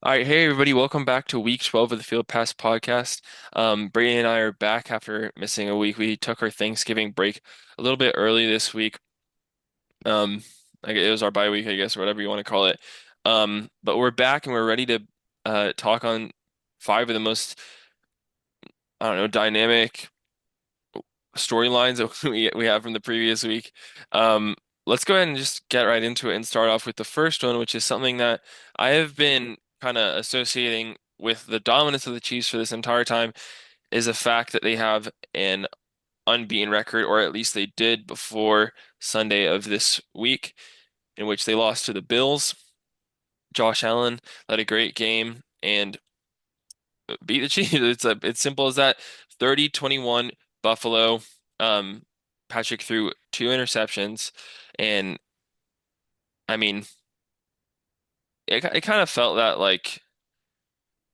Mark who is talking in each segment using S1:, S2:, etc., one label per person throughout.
S1: All right, hey everybody, welcome back to week 12 of the Field Pass podcast. Brady and I are back after missing a week. We took our Thanksgiving break a little bit early this week. Um, like it was our bye week, I guess, or whatever you want to call it. But we're back and we're ready to talk on five of the most, I don't know, dynamic storylines that we have from the previous week. Um, let's go ahead and just get right into it and start off with the first one, which is something that I have been kind of associating with the dominance of the Chiefs for this entire time, is the fact that they have an unbeaten record, or at least they did before Sunday of this week, in which they lost to the Bills. Josh Allen led a great game and beat the Chiefs. It's simple as that. 30-21 Buffalo. Um, Patrick threw two interceptions, and I mean, it kind of felt that like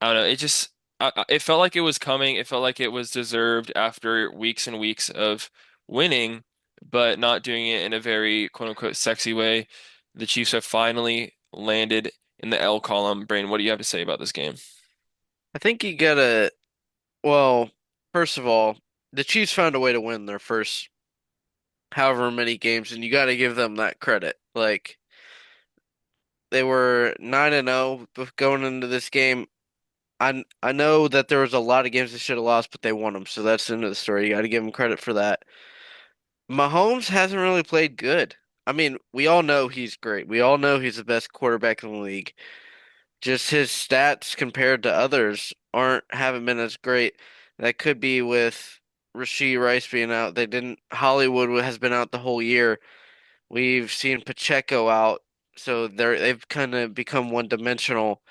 S1: I don't know. It felt like it was coming. It felt like it was deserved after weeks and weeks of winning, but not doing it in a very quote unquote sexy way. The Chiefs have finally landed in the L column. Brain, what do you have to say about this game?
S2: I think you gotta, well, first of all, the Chiefs found a way to win their first however many games, and you gotta give them that credit. Like, they were 9-0 going into this game. I know that there was a lot of games they should have lost, but they won them, so that's the end of the story. You gotta give them credit for that. Mahomes hasn't really played good. I mean, we all know he's great. We all know he's the best quarterback in the league. Just his stats compared to others haven't been as great. That could be with Rashee Rice being out. They didn't Hollywood has been out the whole year. We've seen Pacheco out, so they've kind of become one dimensional.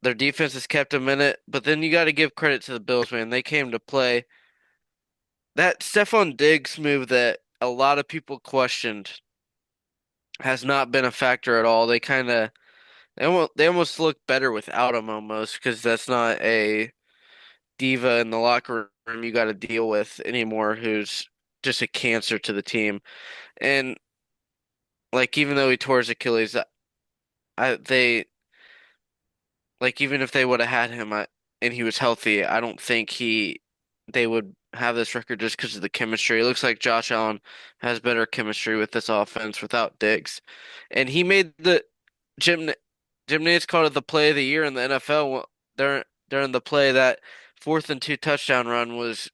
S2: Their defense has kept them in it, but then you got to give credit to the Bills, man. They came to play. That Stephon Diggs move that a lot of people questioned has not been a factor at all. They almost look better without him almost because that's not a diva in the locker room you got to deal with anymore who's just a cancer to the team. And like even though he tore his Achilles, they like even if they would have had him and he was healthy, I don't think he they would have this record just because of the chemistry. It looks like Josh Allen has better chemistry with this offense without Diggs, and he made the Jim Jim Nantz called it the play of the year in the NFL during the play. That 4th and 2 touchdown run was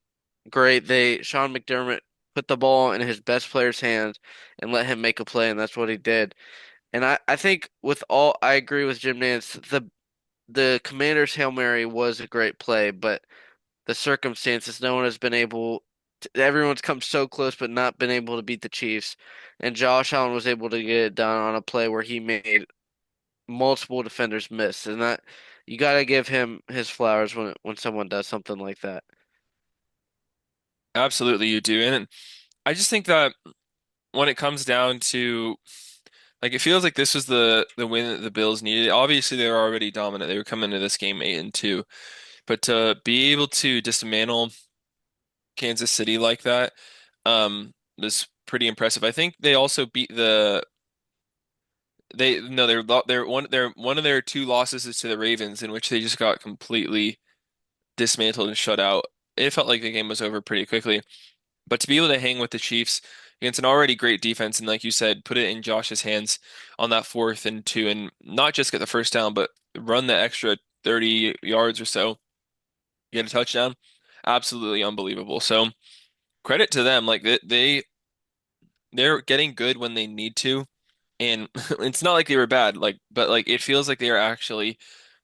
S2: great. Sean McDermott put the ball in his best player's hands and let him make a play, and that's what he did. And I think I agree with Jim Nantz. The Commanders' Hail Mary was a great play, but the circumstances, no one has been able everyone's come so close but not been able to beat the Chiefs. And Josh Allen was able to get it done on a play where he made multiple defenders miss. And that you got to give him his flowers when someone does something like that.
S1: Absolutely, you do. And I just think that when it comes down to like it feels like this was the win that the Bills needed. Obviously, they were already dominant. They were coming into this game 8-2. But to be able to dismantle Kansas City like that was pretty impressive. I think they also beat they no they're one of their two losses is to the Ravens, in which they just got completely dismantled and shut out. It felt like the game was over pretty quickly. But to be able to hang with the Chiefs against an already great defense, and like you said, put it in Josh's hands on that 4th and 2, and not just get the first down, but run the extra 30 yards or so, get a touchdown, absolutely unbelievable. So credit to them. Like they're getting good when they need to, and it's not like they were bad. Like, but like it feels like they are actually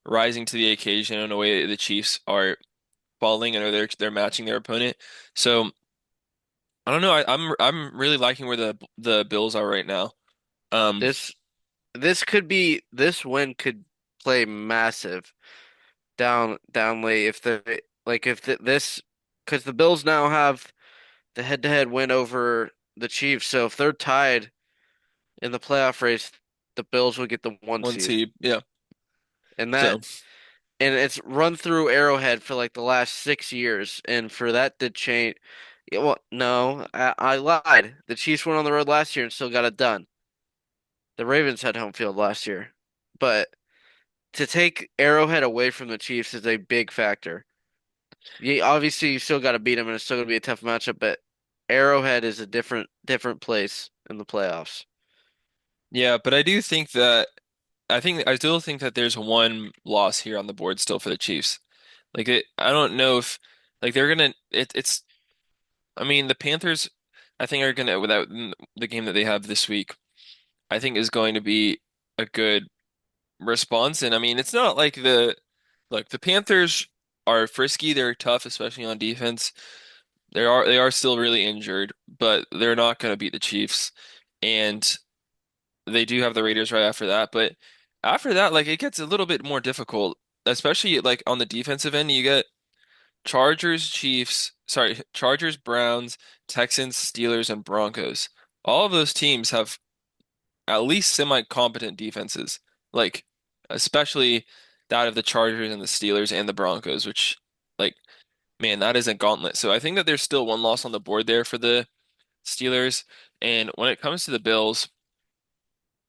S1: rising to the occasion in a way that the Chiefs are falling, and they're matching their opponent. So I don't know. I'm really liking where the Bills are right now. Um,
S2: This this win could play massive down late if the like if the, this because the Bills now have the head-to-head win over the Chiefs. So if they're tied in the playoff race, the Bills will get the one
S1: one
S2: seed.
S1: seed, yeah.
S2: And
S1: So
S2: it's run through Arrowhead for like the last 6 years, and for that to change, yeah, well, no, I lied. The Chiefs went on the road last year and still got it done. The Ravens had home field last year, but to take Arrowhead away from the Chiefs is a big factor. Yeah, obviously you still got to beat them, and it's still gonna be a tough matchup, but Arrowhead is a different place in the playoffs.
S1: Yeah, but I still think that there's one loss here on the board still for the Chiefs. I don't know if like they're gonna it's I mean the Panthers I think are gonna without the game that they have this week I think is going to be a good response. And I mean it's not like the Panthers are frisky, they're tough, especially on defense. They are still really injured, but they're not going to beat the Chiefs. And they do have the Raiders right after that, but after that, like it gets a little bit more difficult, especially like on the defensive end. You get Chargers, Browns, Texans, Steelers, and Broncos. All of those teams have at least semi-competent defenses, like especially that of the Chargers and the Steelers and the Broncos, which like man, that is a gauntlet. So I think that there's still one loss on the board there for the Steelers. And when it comes to the Bills,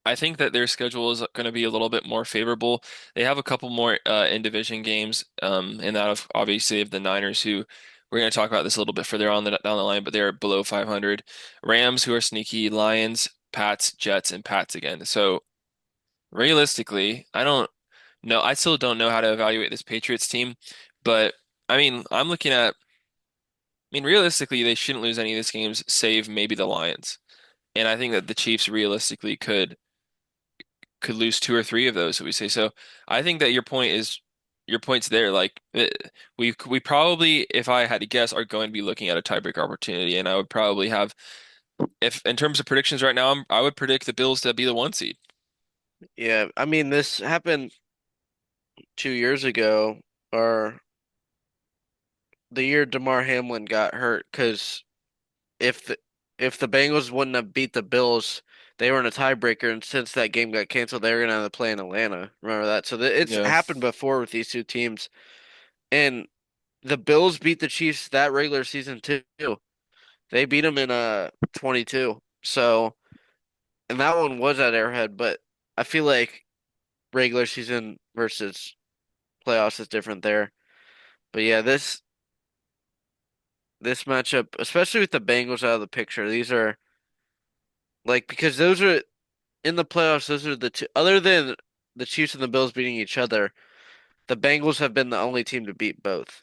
S1: I think that their schedule is going to be a little bit more favorable. They have a couple more in division games, and that of obviously of the Niners, who we're going to talk about this a little bit further on down the line, but they're below 500. Rams, who are sneaky, Lions, Pats, Jets, and Pats again. So realistically, I don't know. I still don't know how to evaluate this Patriots team, but I mean, realistically, they shouldn't lose any of these games, save maybe the Lions. And I think that the Chiefs realistically could lose two or three of those that we say. So I think that your point's there. We probably, if I had to guess, are going to be looking at a tiebreaker opportunity, and I would probably have, if in terms of predictions right now, I would predict the Bills to be the one seed.
S2: Yeah, I mean this happened 2 years ago, or the year DeMar Hamlin got hurt, because if the if the Bengals wouldn't have beat the Bills, they were in a tiebreaker, and since that game got canceled, they were gonna have to play in Atlanta. Remember that? So it's
S1: Yeah.
S2: happened before with these two teams, and the Bills beat the Chiefs that regular season too. They beat them in 22. So, and that one was at Arrowhead, but I feel like regular season versus playoffs is different there. But yeah, this matchup, especially with the Bengals out of the picture, these are like, because those are in the playoffs, those are the two, other than the Chiefs and the Bills beating each other, the Bengals have been the only team to beat both.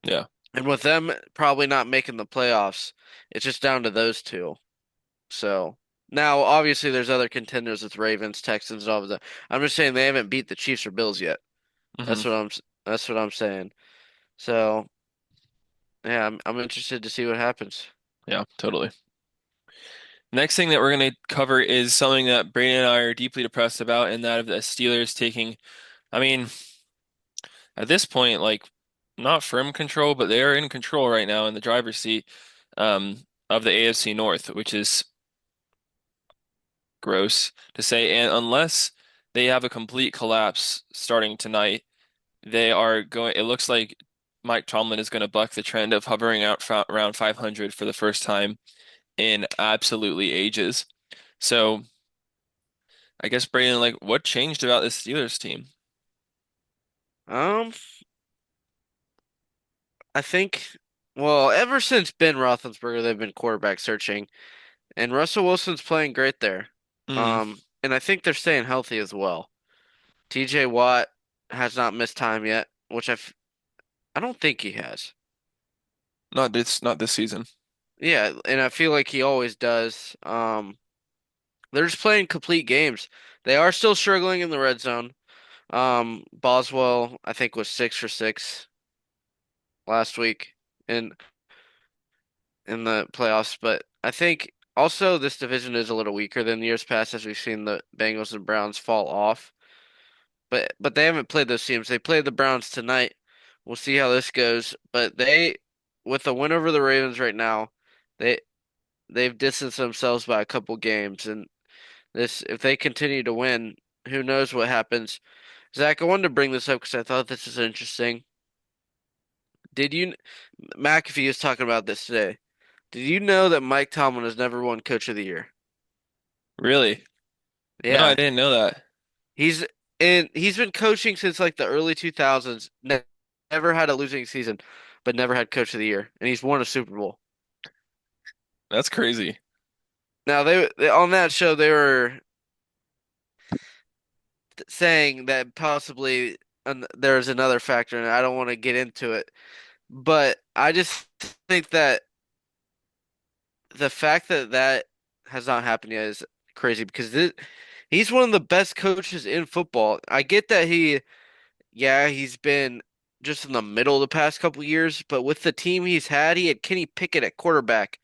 S1: Yeah.
S2: And with them probably not making the playoffs, it's just down to those two. So now, obviously, there's other contenders with Ravens, Texans, and all of that. I'm just saying they haven't beat the Chiefs or Bills yet.
S1: Hmm.
S2: That's what I'm saying. So yeah, I'm interested to see what happens.
S1: Yeah, totally. Next thing that we're going to cover is something that Brandon and I are deeply depressed about, and that of the Steelers taking, I mean, at this point, like, not firm control, but they are in control right now in the driver's seat of the AFC North, which is gross to say. And unless they have a complete collapse starting tonight, it looks like Mike Tomlin is going to buck the trend of hovering out around 500 for the first time in absolutely ages. So I guess Brandon, like, what changed about this Steelers team?
S2: Um, I think, well, ever since Ben Roethlisberger, they've been quarterback searching, and Russell Wilson's playing great there.
S1: Hmm,
S2: And I think they're staying healthy as well. TJ Watt has not missed time yet, which I don't think he has.
S1: not this season.
S2: Yeah, and I feel like he always does. They're just playing complete games. They are still struggling in the red zone. Boswell, I think, was 6 for 6 last week in in the playoffs, but I think also this division is a little weaker than years past, as we've seen the Bengals and Browns fall off. But they haven't played those teams. They played the Browns tonight. We'll see how this goes. But with the win over the Ravens right now, they they've distanced themselves by a couple games, and this if they continue to win, who knows what happens. Zach, I wanted to bring this up because I thought this is interesting. Did you, McAfee was talking about this today. Did you know that Mike Tomlin has never won Coach of the Year?
S1: Really? No, I
S2: Yeah,
S1: didn't know that.
S2: he's And he's been coaching since like the early 2000s. Never had a losing season, but never had Coach of the Year, and he's won a Super Bowl.
S1: That's crazy.
S2: Now they on that show they were saying that possibly there's another factor, and I don't want to get into it, but I just think that the fact that that has not happened yet is crazy because he's one of the best coaches in football. I get that yeah, he's been just in the middle the past couple years, but with the team he's had, he had Kenny Pickett at quarterback.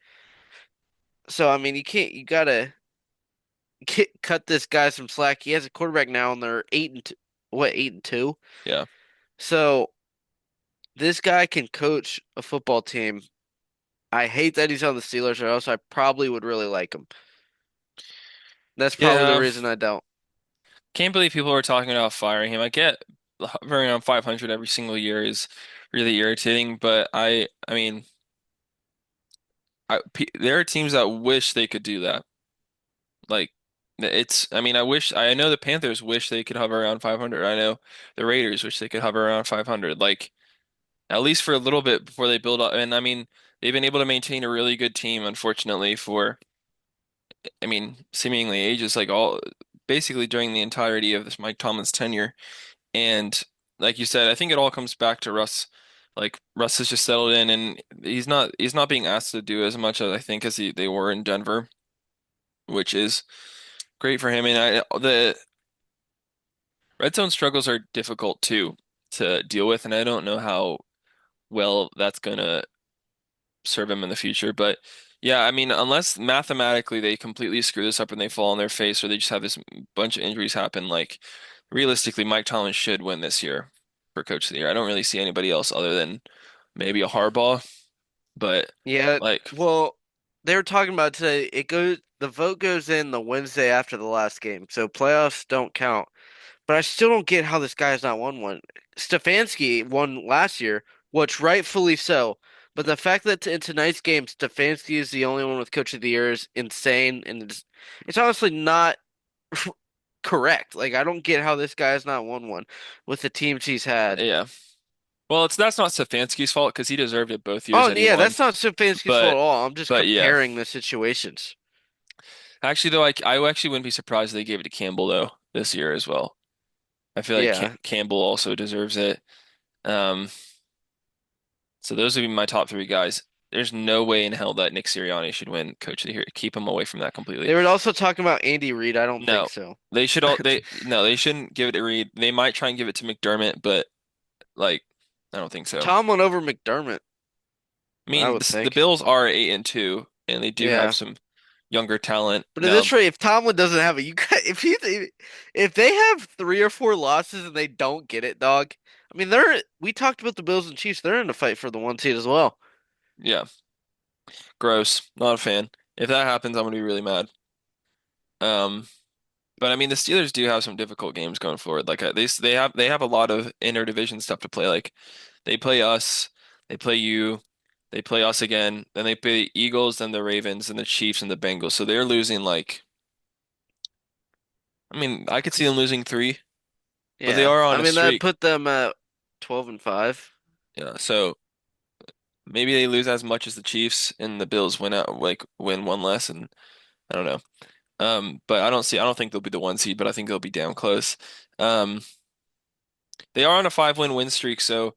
S2: So I mean, you gotta cut this guy some slack. He has a quarterback now, and they're 8-2, what 8-2.
S1: Yeah.
S2: So this guy can coach a football team. I hate that he's on the Steelers, or else I probably would really like him. That's probably the
S1: Yeah.
S2: reason I don't.
S1: Can't believe people are talking about firing him. I get hovering around 500 every single year is really irritating, but I mean, there are teams that wish they could do that. Like I mean, I know the Panthers wish they could hover around 500. I know the Raiders wish they could hover around 500. Like at least for a little bit before they build up. And I mean, they've been able to maintain a really good team, unfortunately, for I mean, seemingly ages, like all basically during the entirety of this Mike Tomlin's tenure. And like you said, I think it all comes back to Russ. Like Russ has just settled in, and he's not being asked to do as much as I think as they were in Denver, which is great for him. And the red zone struggles are difficult too to deal with, and I don't know how well that's gonna serve him in the future. But yeah, I mean, unless mathematically they completely screw this up and they fall on their face, or they just have this bunch of injuries happen, like realistically, Mike Tomlin should win this year for Coach of the Year. I don't really see anybody else other than maybe a Harbaugh, but
S2: Yeah,
S1: like,
S2: well, they were talking about today. The vote goes in the Wednesday after the last game, so playoffs don't count. But I still don't get how this guy has not won one. Stefanski won last year, which rightfully so. But the fact that in tonight's game, Stefanski is the only one with Coach of the Year is insane, and it's honestly not correct. Like I don't get how this guy has not won one with the teams he's had.
S1: yeah. Well, that's not Stefanski's fault because he deserved it both years
S2: Oh
S1: that he
S2: yeah,
S1: won.
S2: that's not Stefanski's fault
S1: But
S2: at all. I'm just
S1: yeah.
S2: comparing the situations.
S1: Actually, though, I actually wouldn't be surprised if they gave it to Campbell though this year as well. I feel like
S2: Yeah.
S1: Campbell also deserves it. Um, so those would be my top three guys. There's no way in hell that Nick Sirianni should win Coach of the Year. Keep him away from that completely.
S2: They were also talking about Andy Reid. I don't think
S1: No,
S2: so.
S1: they should all they no they shouldn't give it to Reed. They might try and give it to McDermott, but like I don't think so.
S2: Tomlin over McDermott,
S1: I
S2: I
S1: mean,
S2: would
S1: the
S2: think.
S1: Bills are 8-2, and they do have
S2: Yeah.
S1: some younger talent.
S2: But in
S1: Now,
S2: this rate, if Tomlin doesn't have it, you got if they have 3 or 4 losses and they don't get it, dog. I mean, we talked about the Bills and Chiefs. They're in the fight for the 1 seed as well.
S1: yeah, gross. Not a fan. If that happens, I'm gonna be really mad. Um, but I mean, the Steelers do have some difficult games going forward. Like they have a lot of interdivision stuff to play. Like they play us, they play you, they play us again, then they play the Eagles, then the Ravens, and the Chiefs and the Bengals. So they're losing like, I mean, I could see them losing three, but they
S2: Yeah.
S1: are
S2: I
S1: on a
S2: mean, that
S1: streak.
S2: put them at 12-5.
S1: Yeah, so maybe they lose as much as the Chiefs and the Bills win one less, and I don't know. But I don't think they'll be the one seed, but I think they'll be damn close. Um, they are on a 5-win streak, so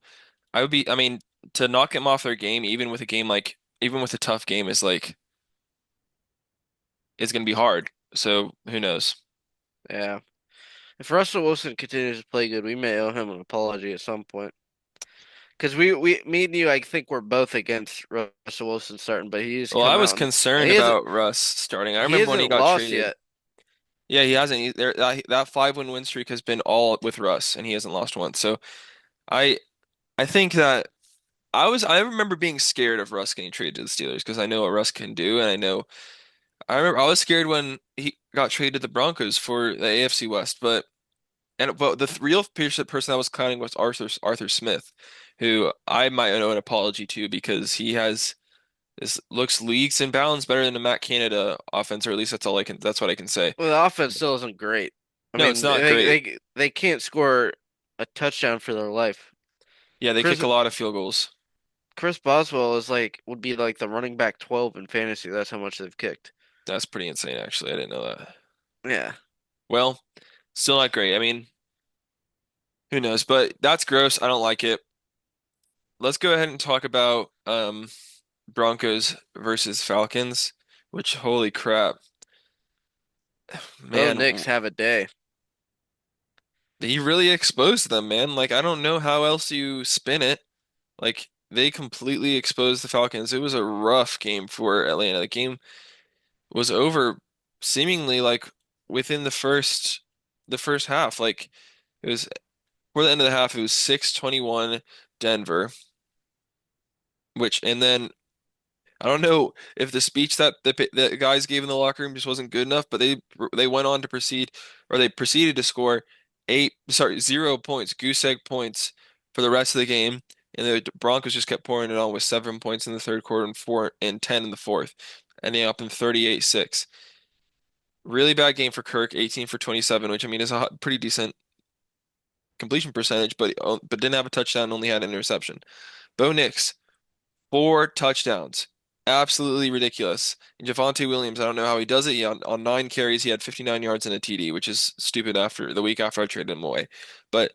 S1: I mean, to knock them off their game, even with a tough game, is going to be hard. So who knows?
S2: Yeah. If Russell Wilson continues to play good, we may owe him an apology at some point. Because me and you, I think we're both against Russell Wilson starting, but he's
S1: Well, I
S2: come
S1: was
S2: out and
S1: concerned
S2: he hasn't
S1: about Russ starting. I
S2: he
S1: remember when he
S2: hasn't
S1: got
S2: lost
S1: traded.
S2: yet.
S1: Yeah, he hasn't. That 5-win streak has been all with Russ, and he hasn't lost one. So I I think that I remember being scared of Russ getting traded to the Steelers because I know what Russ can do, and I remember I was scared when he got traded to the Broncos for the AFC West, but the real person that was clowning was Arthur Smith, who I might owe an apology to because he has this looks leagues and bounds better than the Matt Canada offense, or at least that's what I can say.
S2: Well, the offense still isn't great. I
S1: No, it's
S2: mean,
S1: not great.
S2: they can't score a touchdown for their life.
S1: Yeah, they kick
S2: Chris
S1: a lot of field goals.
S2: Chris Boswell is like would be like the running back 12 in fantasy. That's how much they've kicked.
S1: That's pretty insane, actually. I didn't know that.
S2: Yeah.
S1: Well, still not great. I mean, who knows? But that's gross. I don't like it. Let's go ahead and talk about Broncos versus Falcons, which holy crap.
S2: Bo
S1: Man,
S2: Nix have a day.
S1: he really exposed them, man. Like I don't know how else you spin it. Like they completely exposed the Falcons. It was a rough game for Atlanta. The game was over seemingly like within the first half. Like it was for the end of the half, it was 6-21 Denver, which and then I don't know if the speech that the guys gave in the locker room just wasn't good enough, but they went on to proceed, or they proceeded to score 0 points, goose egg points for the rest of the game, and the Broncos just kept pouring it on with 7 points in the third quarter and 4 and 10 in the fourth, ending up in 38-6. Really bad game for Kirk, 18 for 27, which I mean is a pretty decent completion percentage, but didn't have a touchdown, only had an interception. Bo Nix, 4 touchdowns. Absolutely ridiculous. And Javonte Williams, I don't know how he does it. On 9 carries, he had 59 yards and a TD, which is stupid after the week after I traded him away. But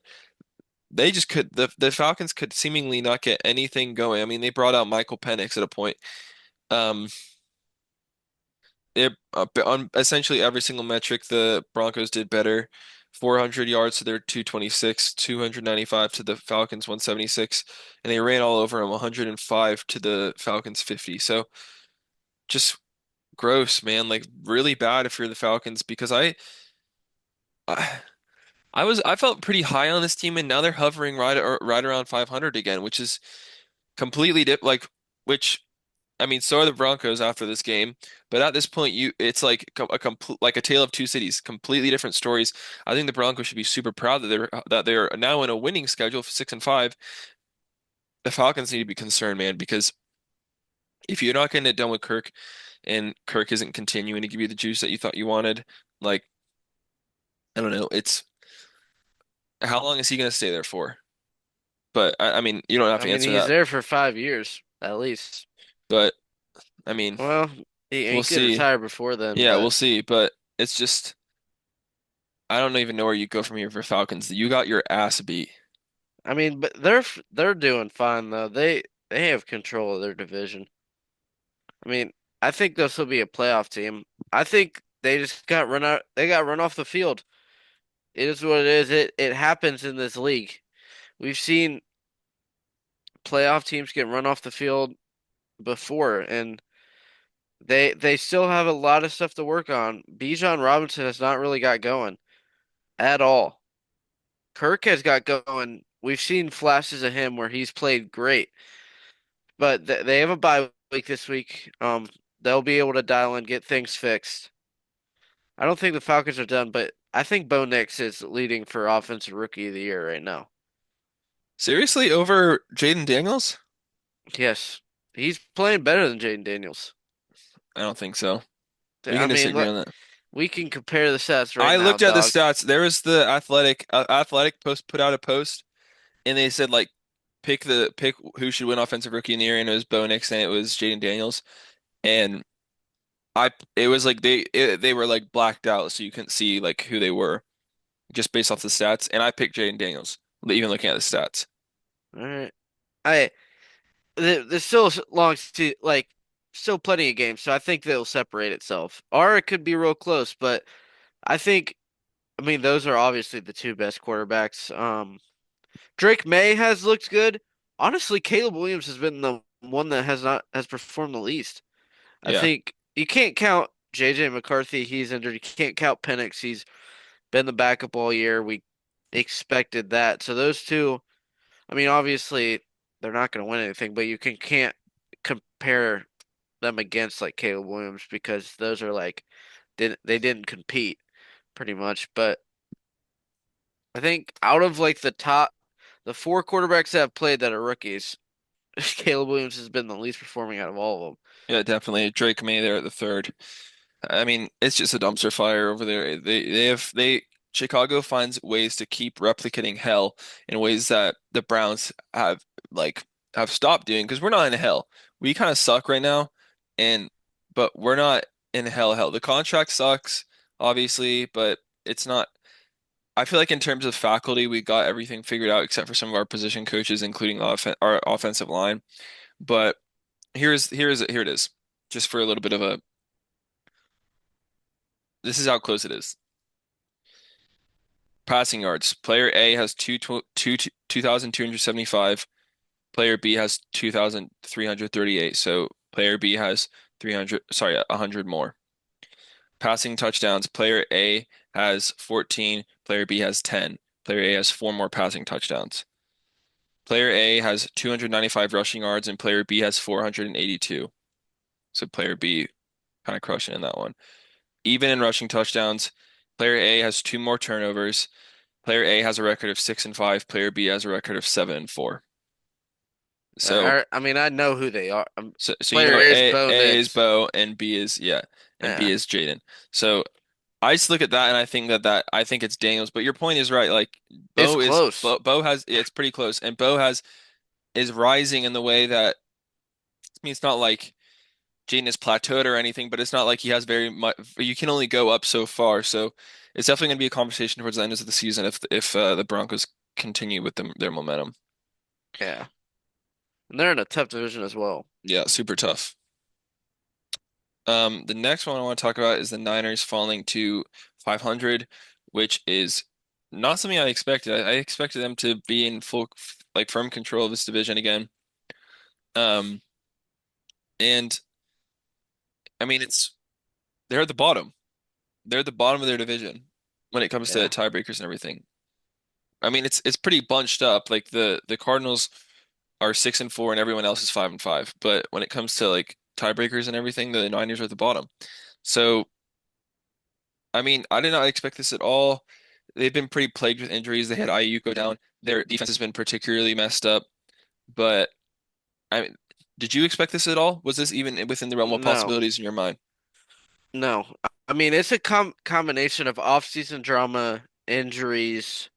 S1: they just could the Falcons could seemingly not get anything going. I mean, they brought out Michael Penix at a point. Um, on essentially every single metric, the Broncos did better. 400 yards to their 226, 295 to the Falcons 176, and they ran all over them 105 to the Falcons 50. So just gross, man. Like really bad if you're the Falcons because I I felt pretty high on this team and now they're hovering right around 500 again, which is completely dip like which I mean, so are the Broncos after this game, but at this point, it's like a complete like a tale of two cities, completely different stories. I think the Broncos should be super proud that they're now in a winning schedule for 6-5. The Falcons need to be concerned, man, because if you're not getting it done with Kirk, and Kirk isn't continuing to give you the juice that you thought you wanted, like I don't know, it's how long is he going to stay there for? But I mean, you don't have
S2: I
S1: to
S2: mean,
S1: answer
S2: he's
S1: that.
S2: there for 5 years at least.
S1: But I mean,
S2: Well,
S1: we'll
S2: he could
S1: see.
S2: retire before then,
S1: Yeah, we'll
S2: but
S1: see. But it's just. I don't even know where you go from here for Falcons. You got your ass beat.
S2: I mean, but they're doing fine though. They have control of their division. I mean, I think they'll still be a playoff team. I think they just got run out. They got run off the field. It is what it is. It happens in this league. We've seen playoff teams get run off the field before, and they still have a lot of stuff to work on. Bijan Robinson has not really got going at all. Kirk has got going. We've seen flashes of him where he's played great, but they have a bye week this week. They'll be able to dial and get things fixed. I don't think the Falcons are done, but I think Bo Nix is leading for offensive rookie of the year right now.
S1: Seriously, over Jaden Daniels?
S2: Yes, he's playing better than Jaden Daniels.
S1: I don't think so. We
S2: I
S1: can
S2: mean,
S1: disagree on that.
S2: we can compare the stats right
S1: I
S2: now,
S1: looked at the
S2: dog.
S1: stats. There was the athletic post put out a post, and they said like pick who should win offensive rookie in the year, and it was Bo Nix and it was Jaden Daniels, and it was like they were like blacked out, so you couldn't see like who they were just based off the stats, and I picked Jaden Daniels, even looking at the stats.
S2: All right, I there's still long to like still plenty of games, so I think they'll separate itself. Or it could be real close, but I think I mean those are obviously the two best quarterbacks. Drake May has looked good. Honestly, Caleb Williams has been the one that has performed the least. I
S1: Yeah.
S2: think you can't count JJ McCarthy, he's injured. You can't count Penix, he's been the backup all year. We expected that. So those two, I mean, obviously they're not going to win anything, but you can't compare them against like Caleb Williams because those are like didn't compete pretty much. But I think out of like the four quarterbacks that have played that are rookies, Caleb Williams has been the least performing out of all of them.
S1: Yeah, definitely. Drake May there at the third. I mean, it's just a dumpster fire over there. They Chicago finds ways to keep replicating hell in ways that the Browns like have stopped doing because we're not in hell. We kind of suck right now, and but we're not in hell. The contract sucks, obviously, but it's not. I feel like in terms of faculty, we got everything figured out except for some of our position coaches, including our offensive line. But here it is, just for a little bit of a. This is how close it is. Passing yards. Player A has 2,275. Player B has 2,338. So player B has 300, sorry, 100 more. Passing touchdowns. Player A has 14. Player B has 10. Player A has four more passing touchdowns. Player A has 295 rushing yards and player B has 482. So player B kind of crushing in that one. Even in rushing touchdowns, player A has two more turnovers. Player A has a record of 6-5. Player B has a record of 7-4. So,
S2: I mean, I know who they are.
S1: so you
S2: Player
S1: know
S2: is Bo
S1: A is
S2: Nix.
S1: Bo and B is yeah, and B
S2: Yeah,
S1: is Jaden. So I just look at that and I think that I think it's Daniels. But your point is right. Like
S2: it's close.
S1: Bo has it's pretty close, and Bo has is rising in the way that I mean it's not like Jaden is plateaued or anything, but it's not like he has very much. You can only go up so far. So it's definitely going to be a conversation towards the end of the season if the Broncos continue with their momentum.
S2: Yeah, and they're in a tough division as well.
S1: Yeah, super tough. The next one I want to talk about is the Niners falling to 500, which is not something I expected. I expected them to be in full, like firm control of this division again. Um, and I mean, they're at the bottom. They're at the bottom of their division when it comes to
S2: Yeah,
S1: tiebreakers and everything. I mean, it's pretty bunched up. Like the Cardinals are 6-4 and everyone else is 5-5. But when it comes to like tiebreakers and everything, the Niners are at the bottom. So I mean, I did not expect this at all. They've been pretty plagued with injuries. They had IU go down. Their defense has been particularly messed up. But I mean, did you expect this at all? Was this even within the realm of
S2: no,
S1: possibilities in your mind?
S2: no. I mean, it's a combination of off-season drama, injuries,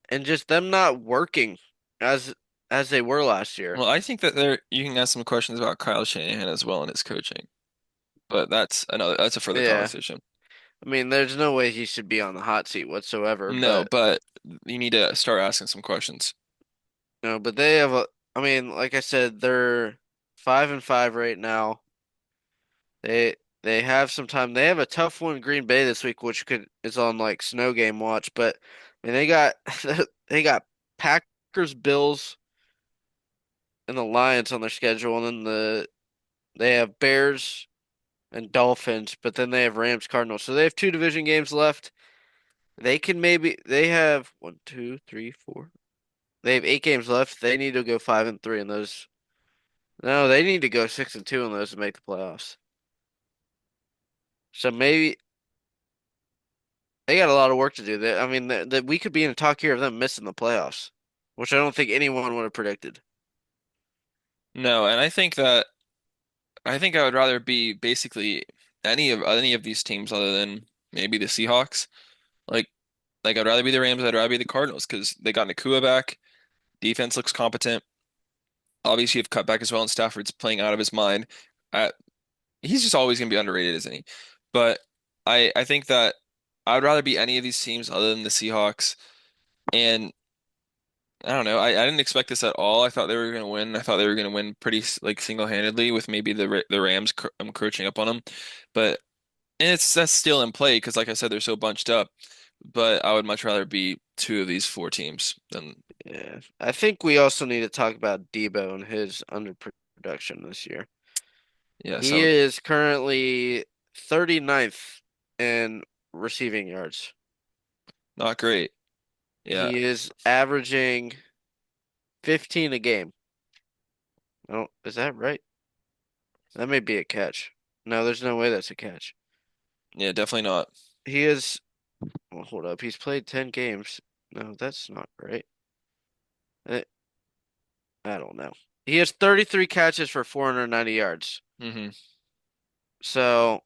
S2: and just them not working as as they were last year.
S1: Well, I think that you can ask some questions about Kyle Shanahan as well and his coaching. But that's a further
S2: Yeah,
S1: conversation.
S2: I mean, there's no way he should be on the hot seat whatsoever.
S1: No,
S2: But
S1: but you need to start asking some questions.
S2: no, but they have a. I mean, like I said, they're 5-5 right now. They have some time. They have a tough one, Green Bay this week, which could is on like snow game watch. But I mean, they got they got Packers, Bills, and the Lions on their schedule, and then they have Bears and Dolphins, but then they have Rams, Cardinals. So they have two division games left. They have one, two, three, four. They have 8 games left. They need to go 5-3 in those. No, they need to go 6-2 in those to make the playoffs. So maybe they got a lot of work to do. I mean, that we could be in a talk here of them missing the playoffs, which I don't think anyone would have predicted.
S1: No, and I think I would rather be basically any of these teams other than maybe the Seahawks. Like I'd rather be the Rams, I'd rather be the Cardinals because they got Nakua back. Defense looks competent. Obviously, you've cut back as well, and Stafford's playing out of his mind. Uh, he's just always going to be underrated, isn't he? But I think that I'd rather be any of these teams other than the Seahawks. And I don't know. I didn't expect this at all. I thought they were going to win. I thought they were going to win pretty like single-handedly with maybe the Rams encroaching up on them. But and that's still in play because, like I said, they're so bunched up. But I would much rather be two of these four teams than
S2: Yeah, I think we also need to talk about Debo and his underproduction this year.
S1: yeah.
S2: He
S1: So
S2: is currently 39th in receiving yards.
S1: not great. Yeah.
S2: He is averaging 15 a game. Oh, is that right? That may be a catch. No, there's no way that's a catch.
S1: Yeah. Definitely not.
S2: He is, well, hold up. He's played 10 games. No, that's not right. Eh, I don't know. He has 33 catches for 490 yards.
S1: Hmm.
S2: So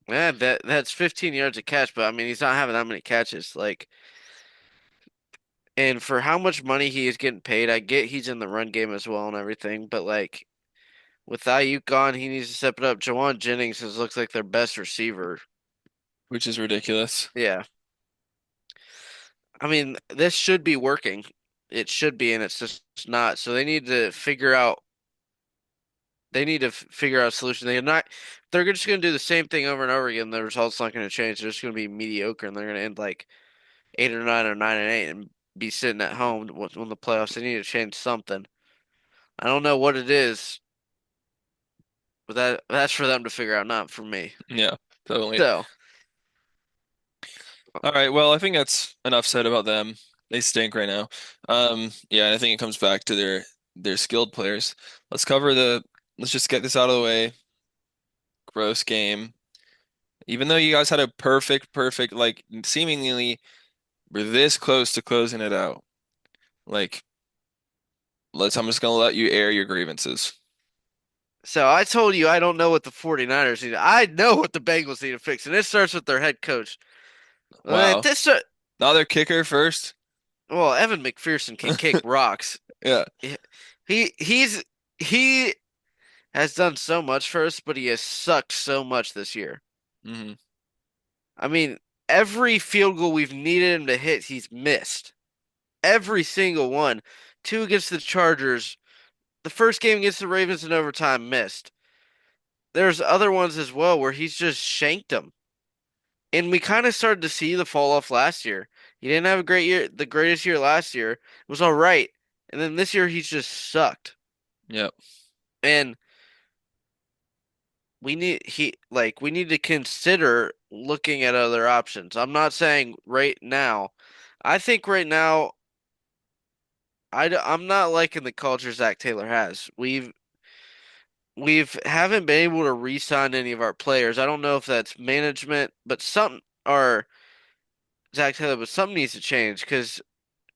S2: Yeah, that's 15 yards a catch, but I mean he's not having that many catches. Like, and for how much money he is getting paid, I get he's in the run game as well and everything, but like with Ayuk gone, he needs to step it up. Jawan Jennings has looks like their best receiver.
S1: which is ridiculous.
S2: Yeah. I mean, this should be working. It should be, and it's just not. So they need to figure out a solution. They're just going to do the same thing over and over again. The results not going to change. They're just going to be mediocre and they're going to end like 8 or 9 or 9-8 and be sitting at home when the playoffs. They need to change something. I don't know what it is, but that's for them to figure out, not for me.
S1: Yeah, totally.
S2: So,
S1: All right, well, I think that's enough said about them. They stink right now. Yeah, and I think it comes back to their skilled players. Let's cover the let's just get this out of the way. Gross game. Even though you guys had a perfect, like seemingly we're this close to closing it out. Like, I'm just gonna let you air your grievances.
S2: so I told you I don't know what the 49ers need. I know what the Bengals need to fix, and it starts with their head coach.
S1: Wow.
S2: This
S1: Now their kicker first.
S2: Well, Evan McPherson can kick rocks.
S1: Yeah.
S2: He's he has done so much for us, but he has sucked so much this year.
S1: Hmm.
S2: I mean, every field goal we've needed him to hit, he's missed. Every single one. Two against the Chargers. The first game against the Ravens in overtime, missed. There's other ones as well where he's just shanked them. And we kind of started to see the fall off last year. He didn't have a great year, the greatest year last year. It was all right. And then this year he's just sucked.
S1: Yep.
S2: And we need to consider looking at other options. I'm not saying right now. I think right now I'm not liking the culture Zach Taylor has. We've haven't been able to re-sign any of our players. I don't know if that's management, but something or Zach Taylor, but something needs to change because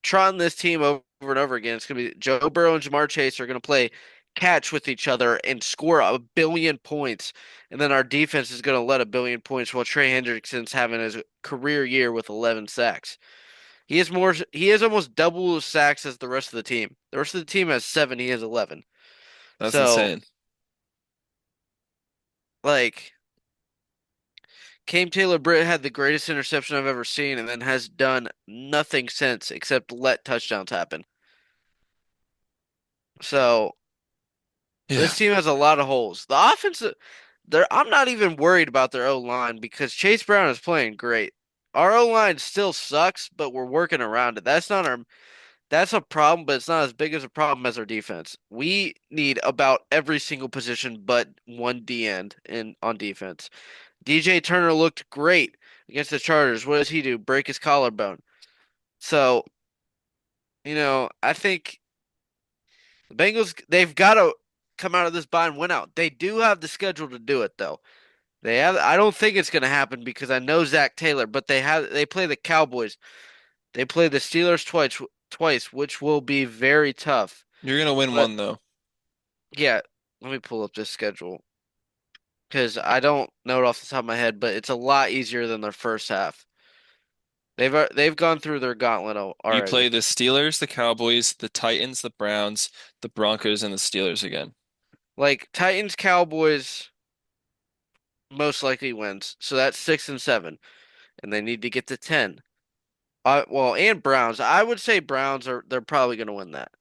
S2: trotting this team over and over again, it's gonna be Joe Burrow and Jamar Chase are gonna play catch with each other and score a billion points, and then our defense is gonna let a billion points while Trey Hendrickson's having his career year with 11 sacks. He has almost double the sacks as the rest of the team. The rest of the team has 7, he has 11.
S1: That's
S2: So,
S1: insane.
S2: like, Cam Taylor Britt had the greatest interception I've ever seen and then has done nothing since except let touchdowns happen. So,
S1: Yeah.
S2: this team has a lot of holes. The offense, I'm not even worried about their O line because Chase Brown is playing great. Our O line still sucks, but we're working around it. That's a problem, but it's not as big as a problem as our defense. We need about every single position but one D end in on defense. DJ Turner looked great against the Chargers. What does he do? Break his collarbone. So, I think the Bengals, they've got to come out of this bye and win out. They do have the schedule to do it, though. They have. I don't think it's going to happen because I know Zach Taylor, but they play the Cowboys. They play the Steelers twice, which will be very tough.
S1: You're gonna win
S2: But
S1: one though.
S2: yeah, let me pull up this schedule because I don't know it off the top of my head, but it's a lot easier than their first half. They've gone through their gauntlet
S1: You play
S2: already.
S1: the Steelers, the Cowboys, the Titans, the Browns, the Broncos, and the Steelers again.
S2: Like Titans, Cowboys most likely wins, so that's 6 and 7, and they need to get to 10. Well, and Browns. I would say they're probably going to win that.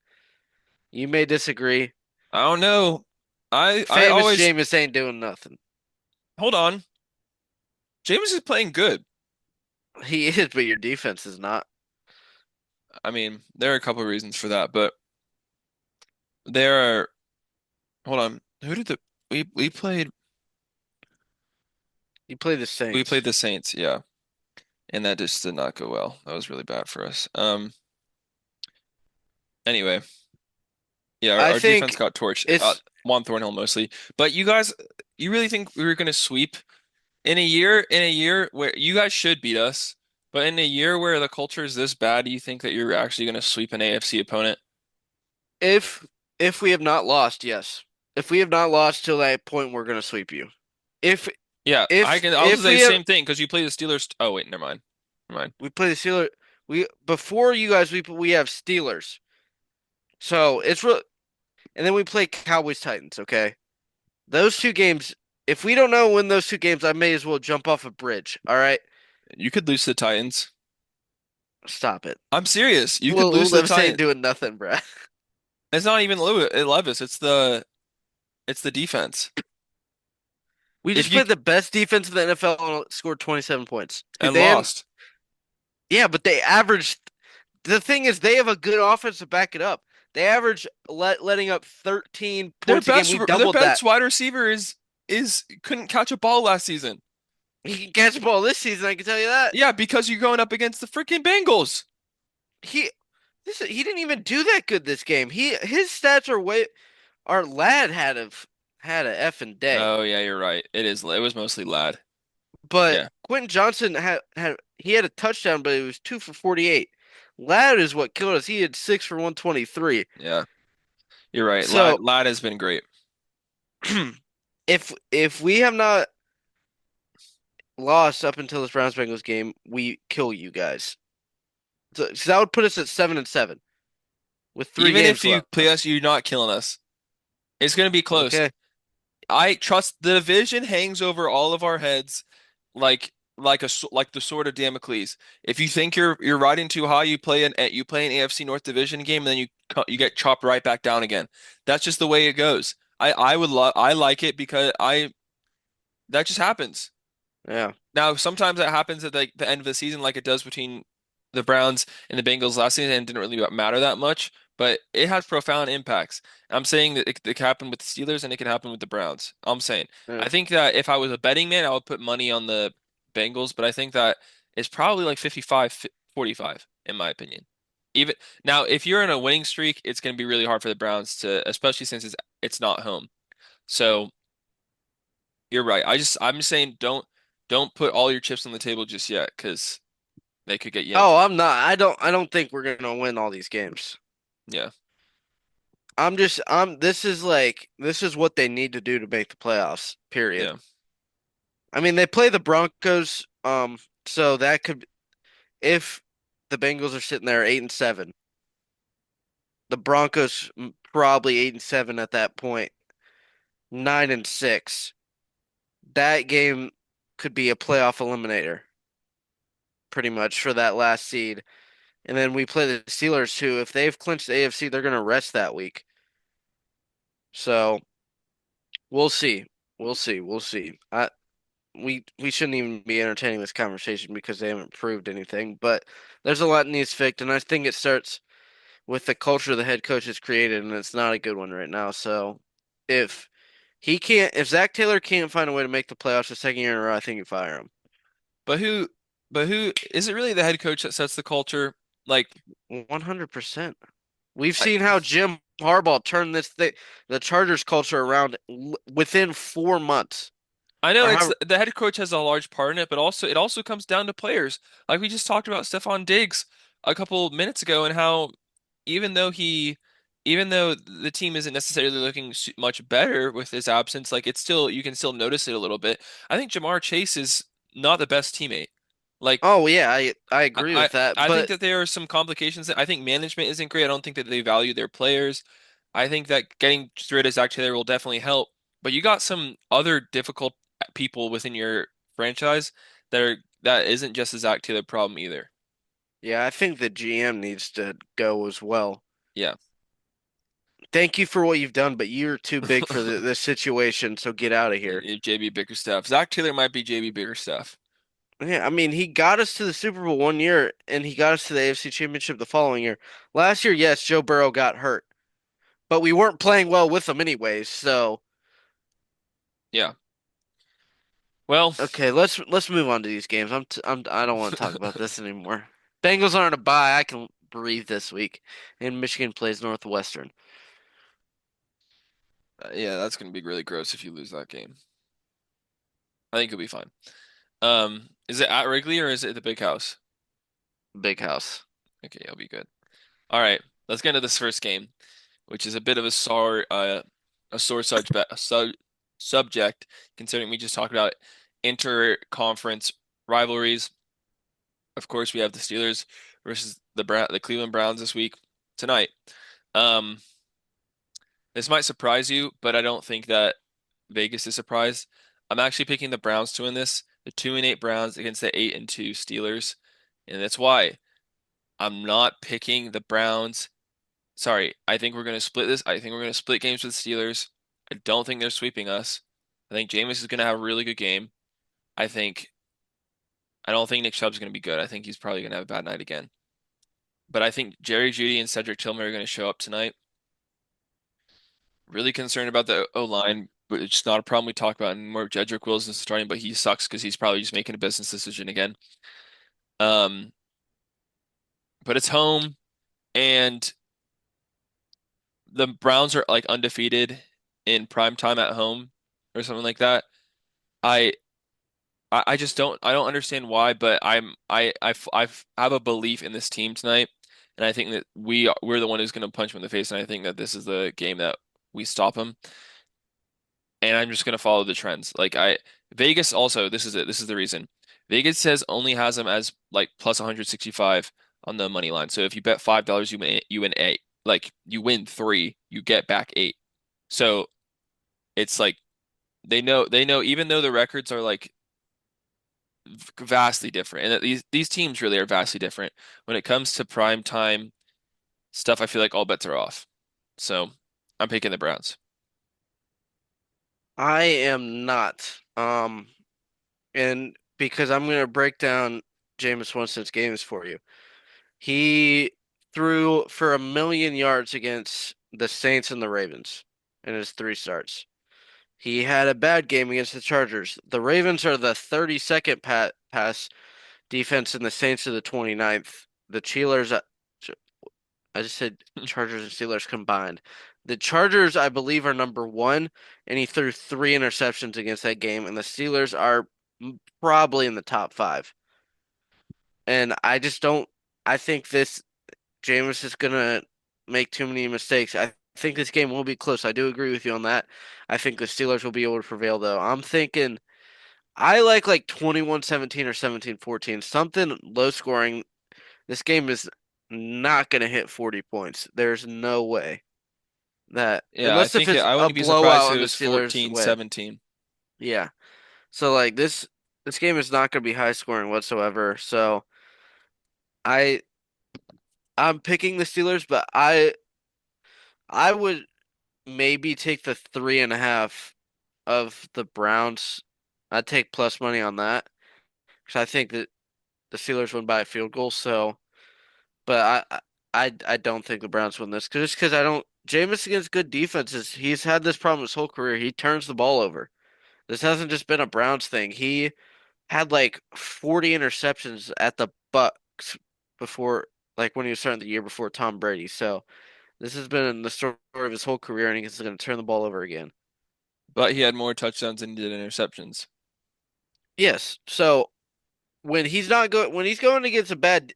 S2: You may disagree.
S1: I don't know. I
S2: Famous
S1: always
S2: Jameis ain't doing nothing.
S1: hold on. James is playing good.
S2: He is, but your defense is not.
S1: I mean, there are a couple of reasons for that, but there are hold on. Who did the we played
S2: You play the
S1: we played
S2: Saints.
S1: the Saints, yeah. And that just did not go well. That was really bad for us. Anyway, yeah,
S2: I
S1: our defense
S2: think
S1: got torched.
S2: it's
S1: Juan Thornhill mostly. But you guys, you really think we were gonna sweep in a year where you guys should beat us, but in a year where the culture is this bad, do you think that you're actually gonna sweep an AFC opponent?
S2: if if we have not lost, yes. If we have not lost till that point, we're going to sweep you. If
S1: Yeah, I
S2: If
S1: can also
S2: if
S1: say the
S2: we have
S1: same thing because you play the Steelers. Oh wait, never mind. Never mind.
S2: we play the Steelers, we before you guys we have Steelers. So it's real, and then we play Cowboys Titans. Okay, those two games. If we don't know when those two games, I may as well jump off a bridge. All right,
S1: You could lose to the Titans.
S2: stop it.
S1: I'm serious. You could
S2: Will
S1: lose to the
S2: Levis ain't
S1: Titans.
S2: doing nothing, bruh.
S1: It's not even Levis. It's the defense.
S2: We
S1: If
S2: just
S1: you
S2: played the best defense in the NFL and scored 27 points.
S1: and
S2: Then,
S1: lost.
S2: yeah, but they averaged. The thing is, they have a good offense to back it up. They average letting up 13
S1: Their
S2: points a game.
S1: best
S2: We
S1: their
S2: doubled that.
S1: best wide receiver is couldn't catch a ball last season.
S2: He can catch a ball this season, I can tell you that.
S1: Yeah, because you're going up against the freaking Bengals.
S2: He he didn't even do that good this game. His stats are way our lad had a effing day.
S1: Oh yeah, you're right. It was mostly Lad.
S2: But
S1: Yeah.
S2: Quentin Johnson had a touchdown, but it was 2 for 48. Lad is what killed us. He had 6 for 123.
S1: Yeah. You're right. Lad
S2: So
S1: Lad has been great.
S2: if we have not lost up until this Browns Bengals game, we kill you guys. So that would put us at 7-7 with three
S1: Even if
S2: games
S1: you play
S2: left.
S1: us, you're not killing us. It's gonna be close.
S2: Okay.
S1: I trust the division hangs over all of our heads like the sword of Damocles. If you think you're riding too high, you play an AFC North Division game, and then you get chopped right back down again. That's just the way it goes. I like it because I that just happens.
S2: Yeah.
S1: Now sometimes that happens at the end of the season, like it does between the Browns and the Bengals last season, and it didn't really matter that much. But it has profound impacts. I'm saying that it can happen with the Steelers and it can happen with the Browns. I'm saying.
S2: Yeah.
S1: I think that if I was a betting man, I would put money on the Bengals, but I think that it's probably like 55-45 in my opinion. Even now, if you're in a winning streak, it's going to be really hard for the Browns to, especially since it's not home. So you're right. I'm just saying don't put all your chips on the table just yet because they could get yanked
S2: Oh,
S1: from.
S2: I'm not. I don't think we're gonna win all these games.
S1: Yeah.
S2: This is what they need to do to make the playoffs, period.
S1: Yeah.
S2: I mean, they play the Broncos, so that could if the Bengals are sitting there 8-7, the Broncos probably 8-7 at that point, 9-6. That game could be a playoff eliminator, pretty much for that last seed. And then we play the Steelers who, if they've clinched the AFC, they're gonna rest that week. So we'll see. We'll see. We'll see. We shouldn't even be entertaining this conversation because they haven't proved anything. But there's a lot that needs fixed, and I think it starts with the culture the head coach has created, and it's not a good one right now. So if if Zach Taylor can't find a way to make the playoffs the second year in a row, I think you fire him.
S1: But who is it really the head coach that sets the culture? Like
S2: 100%. We've
S1: I,
S2: seen how Jim Harbaugh turned the Chargers culture around within 4 months.
S1: I know
S2: Or
S1: it's
S2: how,
S1: the head coach has a large part in it, but also it also comes down to players. Like we just talked about Stephon Diggs a couple minutes ago and how even though he even though the team isn't necessarily looking much better with his absence, like it's still you can still notice it a little bit. I think Jamar Chase is not the best teammate. Like
S2: oh yeah, I
S1: I,
S2: agree
S1: I
S2: with that.
S1: I think
S2: But
S1: that there are some complications. I think management isn't great. I don't think that they value their players. I think that getting rid of Zach Taylor will definitely help. But you got some other difficult people within your franchise that isn't just a Zach Taylor problem either.
S2: yeah, I think the GM needs to go as well.
S1: Yeah.
S2: Thank you for what you've done, but you're too big for this situation, so get out of here.
S1: JB Bickerstaff. Zach Taylor might be JB Bickerstaff.
S2: Yeah, I mean, he got us to the Super Bowl one year, and he got us to the AFC Championship the following year. Last year, yes, Joe Burrow got hurt, but we weren't playing well with him anyways. So,
S1: Yeah. Well,
S2: okay, let's move on to these games. I don't want to talk about this anymore. Bengals aren't a bye. I can breathe this week, and Michigan plays Northwestern.
S1: yeah, that's gonna be really gross if you lose that game. I think you'll be fine. Is it at Wrigley or is it the Big House?
S2: Big house.
S1: Okay, I'll be good. All right, let's get into this first game, which is a bit of a sore subject considering we just talked about inter-conference rivalries. Of course, we have the Steelers versus the Cleveland Browns this week tonight. Um, this might surprise you, but I don't think that Vegas is surprised. I'm actually picking the Browns to win this. The 2-8 Browns against the 8-2 Steelers, and that's why I'm not picking the Browns. Sorry, I think we're going to split this. I think we're going to split games with the Steelers. I don't think they're sweeping us. I think Jameis is going to have a really good game. I think I don't think Nick Chubb's going to be good. I think he's probably going to have a bad night again. But I think Jerry Jeudy and Cedric Tillman are going to show up tonight. Really concerned about the O-line, but it's not a problem we talk about anymore. Jedrick Wills is starting, but he sucks because he's probably just making a business decision again. Um, but it's home, and the Browns are like undefeated in prime time at home or something like that. I I just don't understand why, but I have a belief in this team tonight, and I think that we're the one who's going to punch him in the face, and I think that this is the game that we stop him, and I'm just going to follow the trends. Vegas also, this is it. This is the reason. Vegas says only has him as like plus 165 on the money line. So if you bet $5, you win eight. Like you win three, you get back eight. So it's like they know even though the records are like vastly different, and that these teams really are vastly different when it comes to prime time stuff. I feel like all bets are off. So I'm picking the Browns.
S2: I am not. And because I'm gonna break down Jameis Winston's games for you. He threw for 1,000,000 yards against the Saints and the Ravens in his three starts. He had a bad game against the Chargers. The Ravens are the 32nd pass defense, and the Saints are the 29th. The Steelers, I just said Chargers and Steelers combined. The Chargers, I believe, are number one, and he threw three interceptions against that game, and the Steelers are probably in the top five. And I just don't. I think this Jameis is gonna make too many mistakes. I think this game will be close. I do agree with you on that. I think the Steelers will be able to prevail though. I'm thinking I like 21-17 or 17-14, something low scoring. This game is not gonna hit 40 points. There's no way that
S1: Yeah,
S2: unless if it's
S1: I
S2: a
S1: wouldn't be surprised
S2: blowout
S1: if
S2: on
S1: it
S2: the
S1: was
S2: Steelers'
S1: fourteen
S2: way.
S1: seventeen.
S2: Yeah. So like this game is not gonna be high scoring whatsoever. So I I'm picking the Steelers, but I would maybe take the 3.5 of the Browns. I'd take plus money on that because I think that the Steelers win by a field goal. So, but I don't think the Browns win this because just because I don't. Jameis against good defenses, he's had this problem his whole career. He turns the ball over. This hasn't just been a Browns thing. He had like 40 interceptions at the Bucks before, like when he was starting the year before Tom Brady. So this has been the story of his whole career, and he's going to turn the ball over again.
S1: But he had more touchdowns than he did interceptions.
S2: Yes. So when he's going against a bad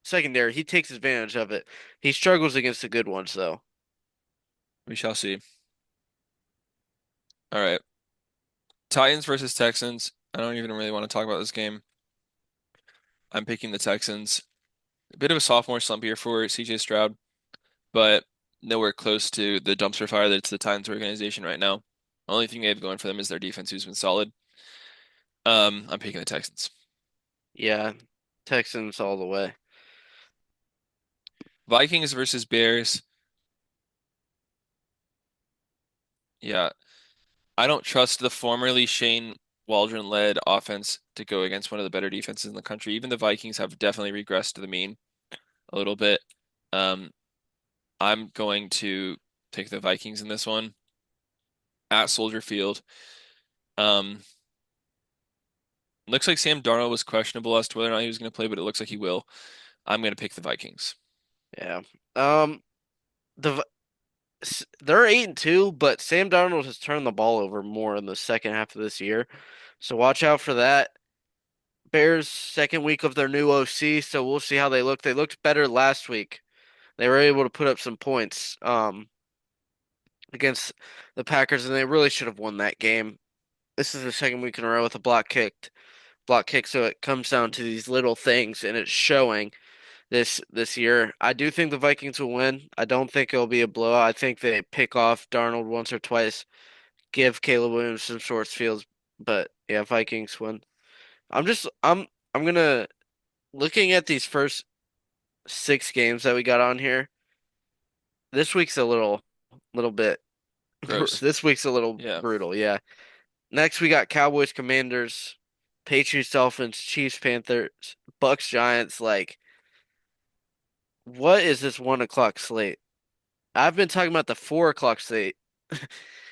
S2: secondary, he takes advantage of it. He struggles against the good ones though.
S1: We shall see. All right. Titans versus Texans. I don't even really want to talk about this game. I'm picking the Texans. A bit of a sophomore slump here for CJ Stroud, but nowhere close to the dumpster fire that's the Titans organization right now. Only thing they have going for them is their defense, who's been solid. I'm picking the Texans.
S2: Yeah. Texans all the way.
S1: Vikings versus Bears. Yeah, I don't trust the formerly Shane Waldron-led offense to go against one of the better defenses in the country. Even the Vikings have definitely regressed to the mean a little bit. Um, I'm going to take the Vikings in this one at Soldier Field. Um, looks like Sam Darnold was questionable as to whether or not he was going to play, but it looks like he will. I'm going to pick the Vikings.
S2: Yeah. Um the they're 8-2, but Sam Darnold has turned the ball over more in the second half of this year. So watch out for that. Bears second week of their new OC, so we'll see how they look. They looked better last week. They were able to put up some points against the Packers, and they really should have won that game. This is the second week in a row with a block kick. So it comes down to these little things, and it's showing this year. I do think the Vikings will win. I don't think it'll be a blowout. I think they pick off Darnold once or twice, give Caleb Williams some short fields, but yeah, Vikings win. I'm gonna looking at these first 6 games that we got on here. This week's a little bit.
S1: Gross.
S2: This week's a little
S1: Yeah.
S2: brutal. Yeah. Next we got Cowboys, Commanders, Patriots, Dolphins, Chiefs, Panthers, Bucks, Giants. Like, what is this 1 o'clock slate? I've been talking about the 4 o'clock slate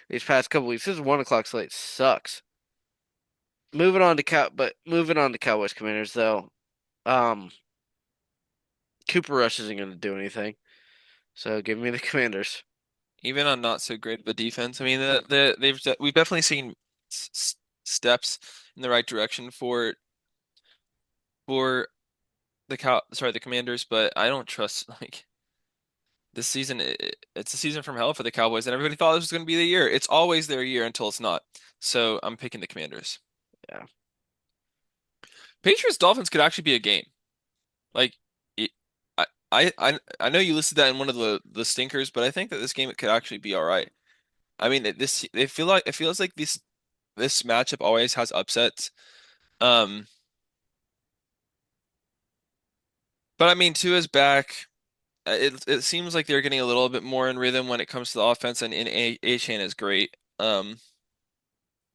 S2: these past couple weeks. This 1 o'clock slate sucks. Moving on to Cowboys, Commanders though. Um, Cooper Rush isn't going to do anything. So give me the Commanders.
S1: Even on not so great of a defense. I mean, we've definitely seen steps in the right direction for the Commanders, but I don't trust like this season. It's a season from hell for the Cowboys, and everybody thought this was going to be the year. It's always their year until it's not. So I'm picking the Commanders.
S2: Yeah.
S1: Patriots Dolphins could actually be a game. Like, it, I know you listed that in one of the stinkers, but I think that this game it could actually be all right. I mean, it feels like this matchup always has upsets. Um, but I mean, Tua's back. It seems like they're getting a little bit more in rhythm when it comes to the offense, and Achane is great.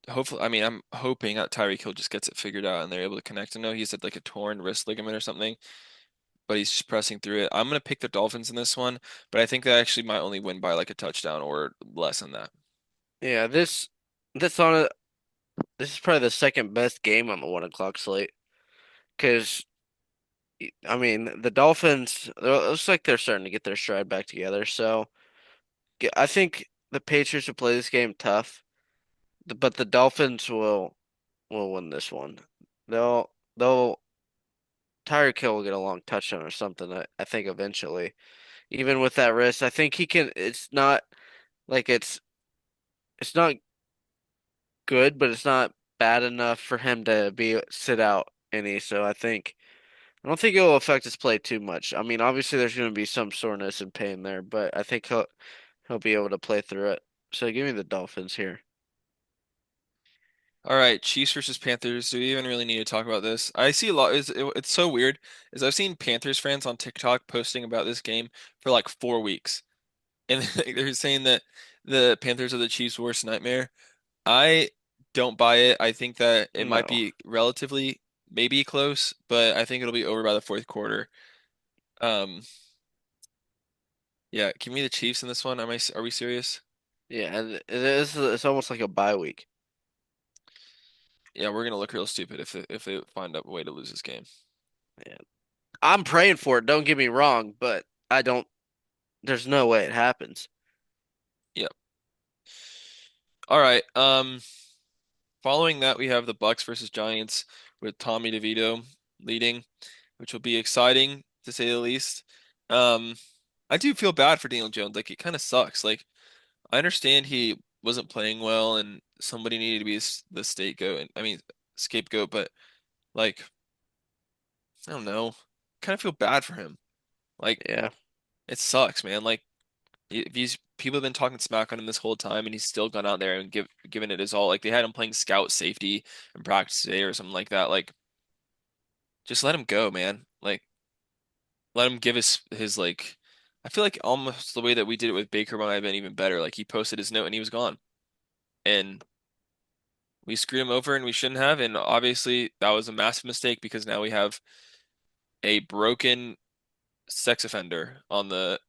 S1: Hopefully, I mean, I'm hoping that Tyreek Hill just gets it figured out and they're able to connect. I know he's had like a torn wrist ligament or something, but he's just pressing through it. I'm gonna pick the Dolphins in this one, but I think they actually might only win by like a touchdown or less than that.
S2: Yeah, this on it this is probably the second best game on the 1 o'clock slate. Because I mean the Dolphins it looks like they're starting to get their stride back together. So I think the Patriots will play this game tough, but the Dolphins will win this one. They'll Tyreek Hill will get a long touchdown or something. I think eventually, even with that wrist, I think he can. It's not like it's not good, but it's not bad enough for him to be sit out any. So I don't think it will affect his play too much. I mean, obviously there's going to be some soreness and pain there, but I think he'll be able to play through it. So give me the Dolphins here.
S1: All right, Chiefs versus Panthers. Do we even really need to talk about this? I see a lot. It's so weird. Is I've seen Panthers fans on TikTok posting about this game for like 4 weeks, and they're saying that the Panthers are the Chiefs' worst nightmare. I don't buy it. I think that it might
S2: No.
S1: be relatively maybe close, but I think it'll be over by the fourth quarter. Um, yeah, give me the Chiefs in this one. Are we serious?
S2: Yeah, and it's almost like a bye week.
S1: Yeah, we're gonna look real stupid if they find a way to lose this game.
S2: Yeah. I'm praying for it, don't get me wrong, but I don't there's no way it happens.
S1: Yep. All right. Following that, we have the Bucks versus Giants with Tommy DeVito leading, which will be exciting to say the least. Um, I do feel bad for Daniel Jones. Like it kind of sucks. Like I understand he wasn't playing well and somebody needed to be the scapegoat. I mean scapegoat, but like I don't know. Kind of feel bad for him. Like
S2: Yeah.
S1: it sucks, man. Like these people have been talking smack on him this whole time, and he's still gone out there and given it his all. Like they had him playing scout safety in practice today or something like that. Like just let him go, man. Like let him give his like. I feel like almost the way that we did it with Baker might have been even better. Like he posted his note and he was gone, and we screwed him over and we shouldn't have. And obviously that was a massive mistake because now we have a broken sex offender on the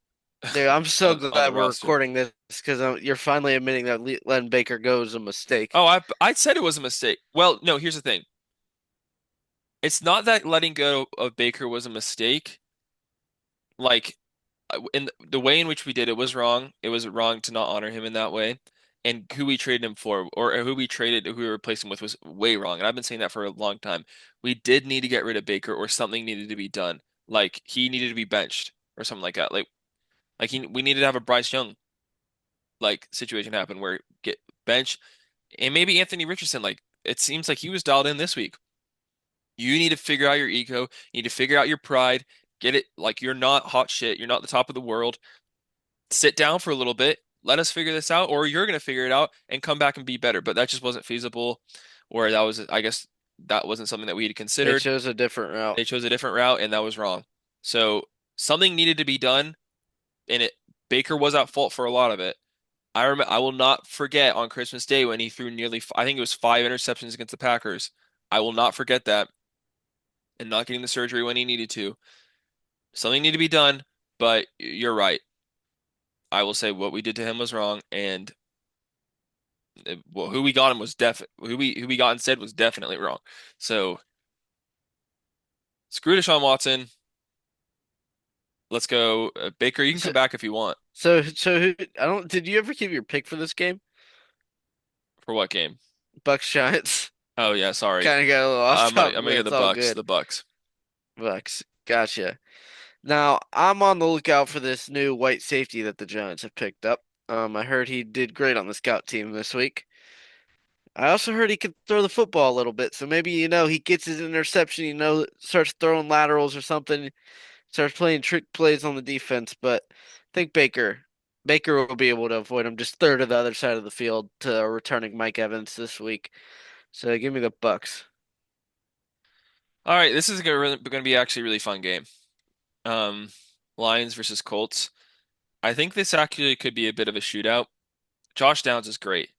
S2: Dude, I'm so
S1: on the
S2: glad we're
S1: roster.
S2: recording this because you're finally admitting that letting Baker go is a mistake.
S1: Oh, I said it was a mistake. Well, no, here's the thing. It's not that letting go of Baker was a mistake. Like in the way in which we did it was wrong. It was wrong to not honor him in that way. And who we traded him for, or who we replaced him with, was way wrong. And I've been saying that for a long time. We did need to get rid of Baker, or something needed to be done. Like he needed to be benched, or something like that. We needed to have a Bryce Young like situation happen where get bench And maybe Anthony Richardson, like it seems like he was dialed in this week. You need to figure out your ego. You need to figure out your pride. Get it like you're not hot shit. You're not the top of the world. Sit down for a little bit. Let us figure this out, or you're gonna figure it out and come back and be better. But that just wasn't feasible, or that was, I guess, that wasn't something that we had
S2: They
S1: considered.
S2: chose a different route.
S1: They chose a different route, and that was wrong. So something needed to be done, and it Baker was at fault for a lot of it. I will not forget on Christmas Day when he threw nearly, I think it was 5 interceptions against the Packers. I will not forget that, and not getting the surgery when he needed to. Something needed to be done, but you're right. I will say what we did to him was wrong, and well, who we got him was who we got instead was definitely wrong. So screw Deshaun Watson. Let's go, Baker. You can
S2: So,
S1: come back if you want.
S2: I don't. Did you ever keep your pick for this game?
S1: For what game?
S2: Bucks Giants.
S1: Oh yeah, sorry.
S2: Kind of got a little off
S1: I'm
S2: topic,
S1: gonna
S2: but
S1: get the
S2: it's all
S1: Bucks.
S2: good.
S1: The Bucks.
S2: Bucks. Gotcha. Now I'm on the lookout for this new white safety that the Giants have picked up. I heard he did great on the scout team this week. I also heard he could throw the football a little bit, so maybe he gets his interception, starts throwing laterals or something, starts playing trick plays on the defense. But I think Baker will be able to avoid him. Just third to the other side of the field to returning Mike Evans this week. So give me the Bucks.
S1: All right, this is gonna be actually a really fun game. Um, Lions versus Colts. I think this actually could be a bit of a shootout. Josh Downs is great.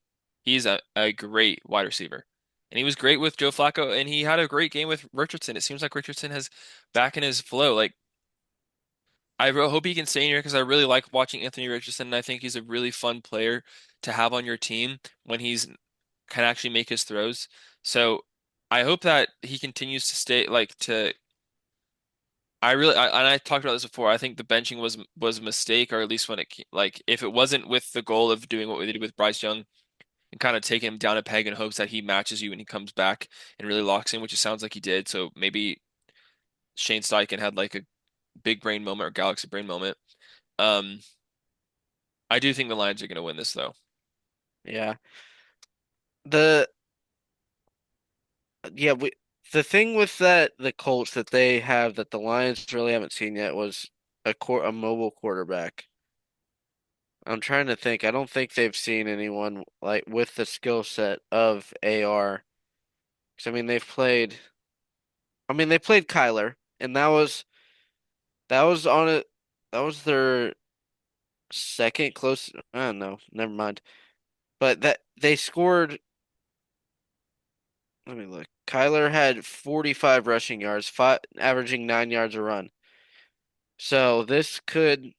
S1: He's a great wide receiver. And he was great with Joe Flacco, and he had a great game with Richardson. It seems like Richardson has back in his flow. Like, hope he can stay in here because I really like watching Anthony Richardson, and I think he's a really fun player to have on your team when he's can actually make his throws. So I hope that he continues to stay like to and I talked about this before. I think the benching was a mistake, or at least when like if it wasn't with the goal of doing what we did with Bryce Young and kind of taking him down a peg in hopes that he matches you when he comes back and really locks in, which it sounds like he did. So maybe Shane Steichen had like a big brain moment or galaxy brain moment. Um, I do think the Lions are going to win this though.
S2: Yeah. The yeah, the thing with the Colts that they have that the Lions really haven't seen yet was a mobile quarterback. I'm trying to think. I don't think they've seen anyone like with the skill set of AR. 'Cause they played Kyler, and that was on it. That was their second close. I don't know. Never mind. But that they scored. Let me look. Kyler had 45 rushing yards, averaging 9 yards a run. So this could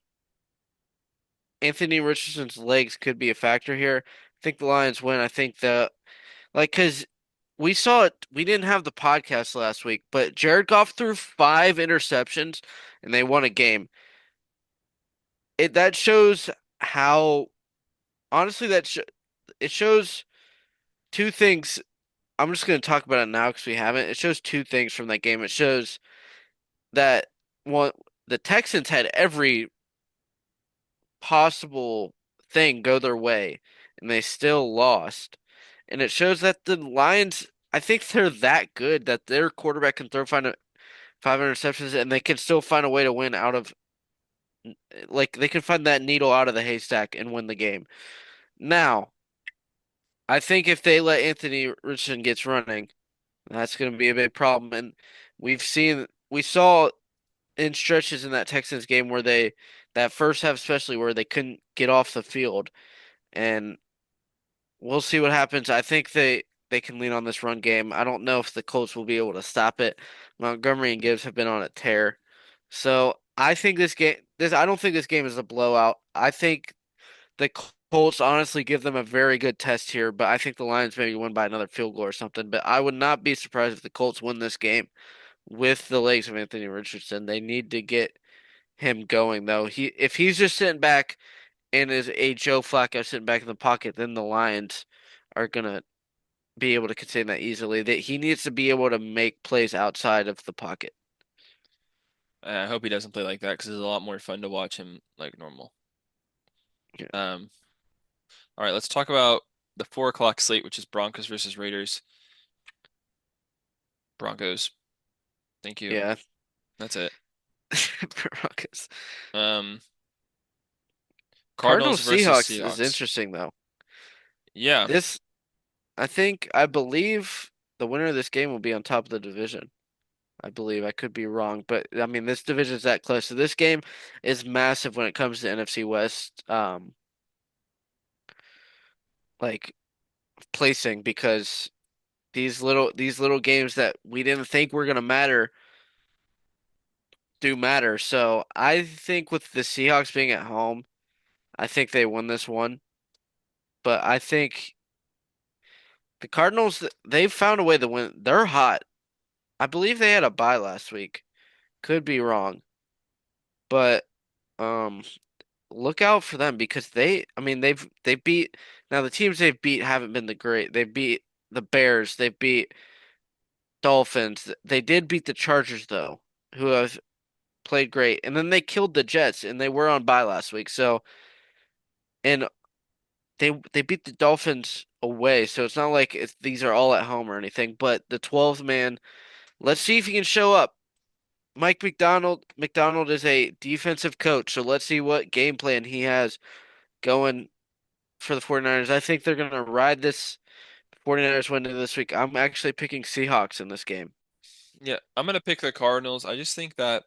S2: Anthony Richardson's legs could be a factor here. I think the Lions win. I think because we saw it, we didn't have the podcast last week, but Jared Goff threw 5 interceptions and they won a game. That shows how honestly it shows two things. I'm just going to talk about it now because we haven't. It shows two things from that game. It shows that one, the Texans had every possible thing go their way, and they still lost. And it shows that the Lions, I think they're that good that their quarterback can throw 5 interceptions, and they can still find a way to win out of like they can find that needle out of the haystack and win the game. Now, I think if they let Anthony Richardson gets running, that's going to be a big problem. And we saw in stretches in that Texans game where that first half especially where they couldn't get off the field. And we'll see what happens. I think they can lean on this run game. I don't know if the Colts will be able to stop it. Montgomery and Gibbs have been on a tear. So I think this I don't think this game is a blowout. I think the Colts honestly give them a very good test here, but I think the Lions maybe win by another field goal or something. But I would not be surprised if the Colts win this game with the legs of Anthony Richardson. They need to get him going though. If he's just sitting back and is a Joe Flacco sitting back in the pocket, then the Lions are gonna be able to contain that easily. That he needs to be able to make plays outside of the pocket.
S1: I hope he doesn't play like that because it's a lot more fun to watch him like normal.
S2: Yeah.
S1: Um, all right, let's talk about the 4 o'clock slate, which is Broncos versus Raiders. Broncos. Thank you.
S2: Yeah.
S1: That's it.
S2: Broncos.
S1: Um, Cardinals
S2: Cardinals
S1: versus
S2: Seahawks is
S1: Seahawks.
S2: interesting though.
S1: Yeah.
S2: This I believe the winner of this game will be on top of the division. I believe I could be wrong, but I mean this division is that close. So this game is massive when it comes to NFC West like placing because these little games that we didn't think were gonna matter do matter. So I think with the Seahawks being at home, I think they won this one. But I think the Cardinals they've found a way to win. They're hot. I believe they had a bye last week. Could be wrong, but um look out for them because I mean they beat now the teams they've beat haven't been the great. They beat the Bears, they beat Dolphins. They did beat the Chargers though, who have played great. And then they killed the Jets and they were on bye last week. So and they beat the Dolphins away. So it's not like these are all at home or anything, but the 12th man, let's see if he can show up. Mike McDonald is a defensive coach, so let's see what game plan he has going for the 49ers. I think they're going to ride this 49ers win this week. I'm actually picking Seahawks in this game.
S1: Yeah, I'm gonna pick the Cardinals. I just think that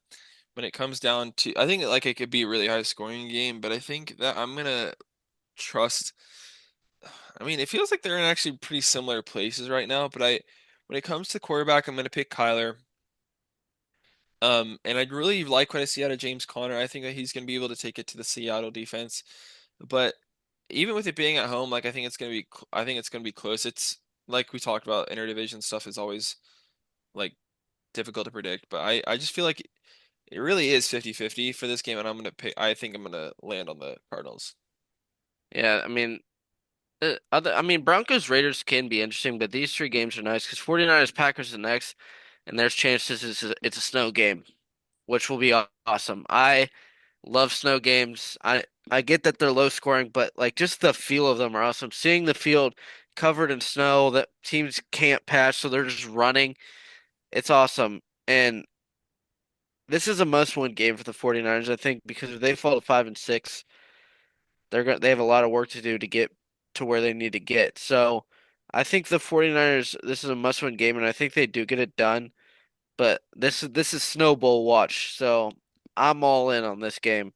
S1: when it comes down to, I think like it could be a really high scoring game, but I think that I'm gonna trust. I mean, it feels like they're in actually pretty similar places right now, but when it comes to quarterback, I'm gonna pick Kyler. And I'd really like what I see out of James Conner. I think that he's gonna be able to take it to the Seattle defense. But even with it being at home, like I think it's gonna be close. It's like we talked about, interdivision stuff is always like difficult to predict, but I just feel like it really is 50-50 for this game, and I think I'm gonna land on the Cardinals.
S2: Yeah, I mean, I mean Broncos Raiders can be interesting, but these three games are nice because 49ers Packers are next, and there's chances it's a snow game, which will be awesome. I love snow games. I get that they're low scoring, but like just the feel of them are awesome. Seeing the field covered in snow that teams can't pass, so they're just running. It's awesome. And this is a must-win game for the 49ers, I think, because if they fall to 5-6, they have a lot of work to do to get to where they need to get. So I think the 49ers, this is a must-win game, and I think they do get it done. But this is snowball watch, so I'm all in on this game.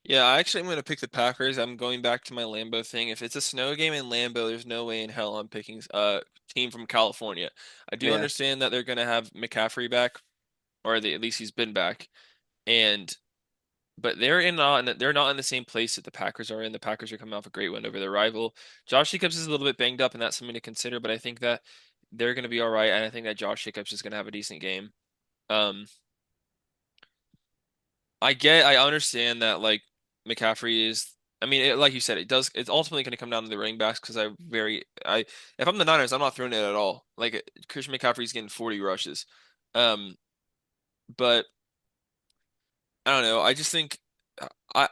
S1: Yeah, I actually am gonna pick the Packers. I'm going back to my Lambeau thing. If it's a snow game in Lambeau, there's no way in hell I'm picking a team from California. I do
S2: Yeah.
S1: understand that they're gonna have McCaffrey back, or at least he's been back, and but they're not in the same place that the Packers are in. The Packers are coming off a great win over their rival. Josh Jacobs is a little bit banged up, and that's something to consider. But I think that they're going to be all right, and I think that Josh Jacobs is going to have a decent game. Um, I understand that like McCaffrey is. I mean, like you said, It's ultimately going to come down to the running backs because if I'm the Niners, I'm not throwing it at all. Like Christian McCaffrey's getting 40 rushes. Um, but I don't know. I just think. I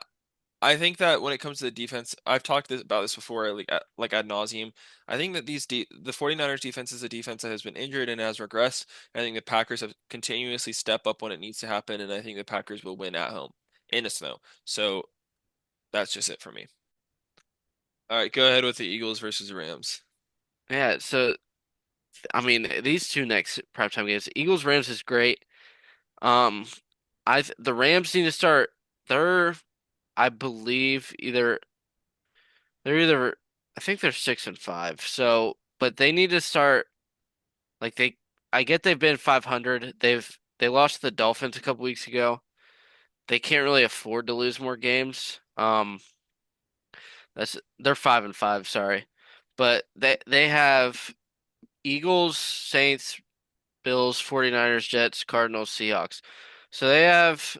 S1: I think that when it comes to the defense, I've about this before, like ad nauseum. I think that the 49ers defense is a defense that has been injured and has regressed. I think the Packers have continuously step up when it needs to happen, and I think the Packers will win at home in the snow. So that's just it for me. All right, go ahead with the Eagles versus Rams.
S2: Yeah, so I mean, these two next primetime games, Eagles Rams is great. Um, the Rams need to start. They're, I believe, they're either I think they're 6-5. So, but they need to start like they. I get they've been 500. They lost to the Dolphins a couple weeks ago. They can't really afford to lose more games. They're 5-5. Sorry, but they have Eagles, Saints, Bills, 49ers, Jets, Cardinals, Seahawks. So they have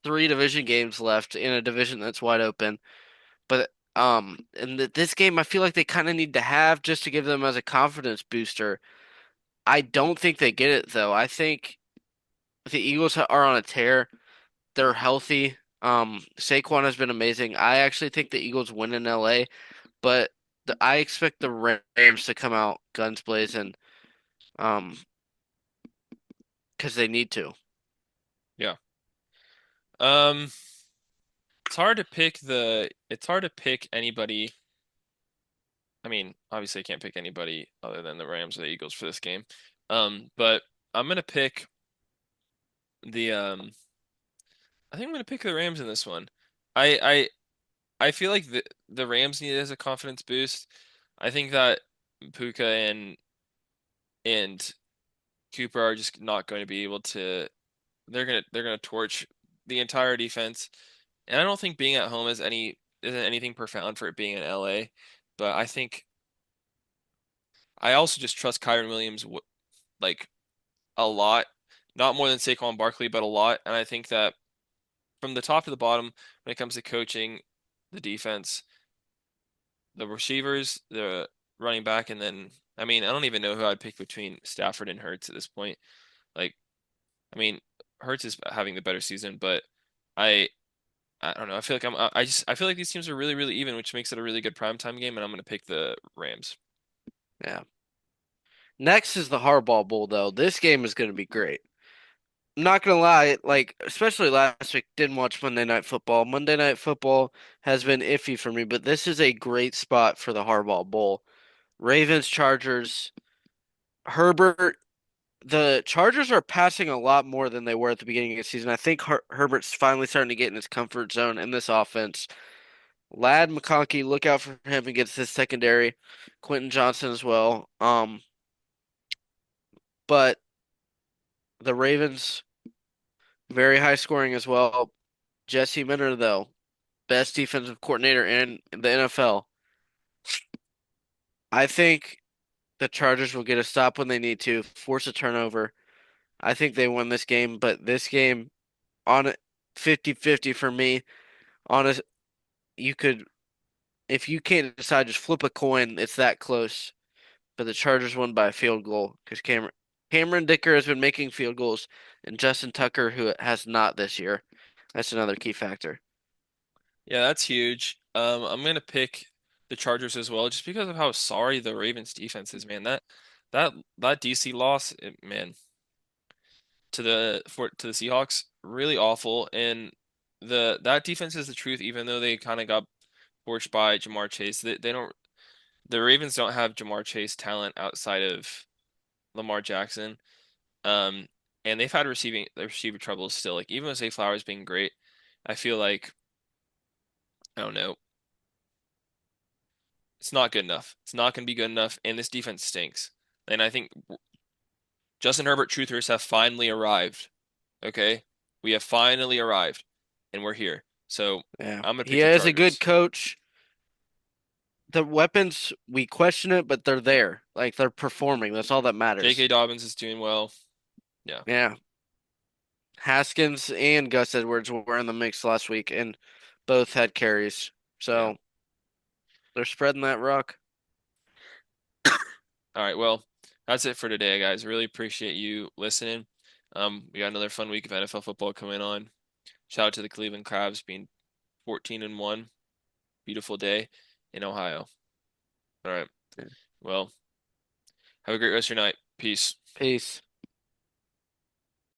S2: three division games left in a division that's wide open. But in this game, I feel like they kind of need to have just to give them as a confidence booster. I don't think they get it though. I think the Eagles are on a tear. They're healthy. Saquon has been amazing. I actually think the Eagles win in LA, but I expect the Rams to come out guns blazing, um, because they need to.
S1: Yeah. Um, it's hard to pick anybody. I mean, obviously I can't pick anybody other than the Rams or the Eagles for this game. But I'm gonna pick the I think I'm gonna pick the Rams in this one. I feel like the Rams need it as a confidence boost. I think that Puka and Cooper are just not going to be able to. They're gonna torch the entire defense, and I don't think being at home isn't anything profound for it being in LA. But I think I also just trust Kyron Williams like a lot, not more than Saquon Barkley, but a lot. And I think that from the top to the bottom, when it comes to coaching the defense, the receivers, the running back, and then I mean I don't even know who I'd pick between Stafford and Hurts at this point. Like I mean Hurts is having the better season, but I I don't know. I feel like I feel like these teams are really even, which makes it a really good primetime game, and I'm gonna pick the Rams.
S2: Yeah. Next is the Harbaugh Bowl, though. This game is going to be great. I'm not gonna lie, like especially last week, didn't watch Monday Night Football. Monday Night Football has been iffy for me, but this is a great spot for the Harbaugh Bowl. Ravens, Chargers, Herbert. The Chargers are passing a lot more than they were at the beginning of the season. I think Herbert's finally starting to get in his comfort zone in this offense. Lad McConkey, look out for him against this secondary. Quentin Johnson as well. But the Ravens, very high scoring as well. Jesse Minter, though, best defensive coordinator in the NFL. I think the Chargers will get a stop when they need to, force a turnover. I think they win this game, but this game on it 50-50 for me. On a, you could if you can't decide, just flip a coin. It's that close. But the Chargers won by a field goal because Cameron Dicker has been making field goals, and Justin Tucker, who has not this year. That's another key factor.
S1: Yeah, that's huge. I'm gonna pick the Chargers as well, just because of how sorry the Ravens defense is, man. That DC loss, man, to the Seahawks, really awful. And that defense is the truth, even though they kind of got torched by Jamar Chase. They don't the Ravens don't have Jamar Chase talent outside of Lamar Jackson. Um, and they've had receiving their receiver troubles still. Like even with Zay Flowers being great, I feel like I don't know. It's not good enough. It's not going to be good enough, and this defense stinks. And I think Justin Herbert truthers have finally arrived. Okay, we have finally arrived, and we're here. So
S2: Yeah,
S1: I'm gonna
S2: he
S1: pick the
S2: is a good
S1: Chargers.
S2: coach. The weapons, we question it, but they're there. Like they're performing. That's all that matters.
S1: J.K. Dobbins is doing well. Yeah,
S2: Yeah. Haskins and Gus Edwards were in the mix last week and both had carries.
S1: yeah.
S2: So they're spreading that rock.
S1: All right, well, that's it for today, guys. Really appreciate you listening. We got another fun week of NFL football coming on. Shout out to the Cleveland Cavs being 14-1. Beautiful day in Ohio. All right.
S2: Yeah.
S1: Well, have a great rest of your night. Peace.
S2: Peace.